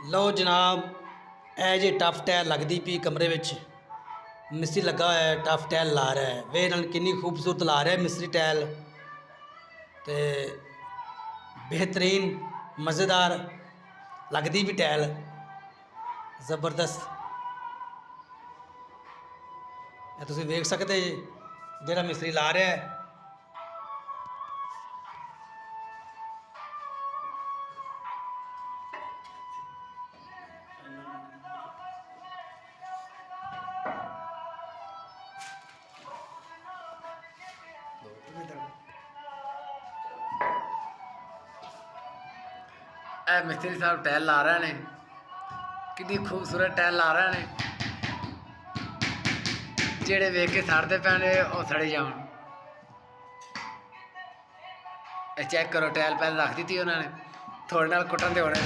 ਲਓ ਜਨਾਬ, ਇਹ ਜੇ ਟਫ ਟਾਇਲ ਲੱਗਦੀ ਪਈ ਕਮਰੇ ਵਿੱਚ। ਮਿਸਤਰੀ ਲੱਗਾ ਹੋਇਆ ਹੈ, ਟਫ ਟਾਇਲ ਲਾ ਰਿਹਾ ਹੈ। ਵੇਖ ਨਾਲ ਕਿੰਨੀ ਖੂਬਸੂਰਤ ਲਾ ਰਿਹਾ ਮਿਸਤਰੀ ਟਾਇਲ, ਤੇ बेहतरीन मज़ेदार लगती भी टैल ज़बरदस्त। तुम वेख सकते जी जो मिस्त्री ला रहा है। मिस्त्री साहब टैल ला रहे हैं, कितनी खूबसूरत टैल ला रहे हैं। जेड़े वेख के सड़ते पे ने वो सड़े जान। चेक करो टैल पहले रख दी थी उन्होंने, थोड़े नाल कुटन दे होने।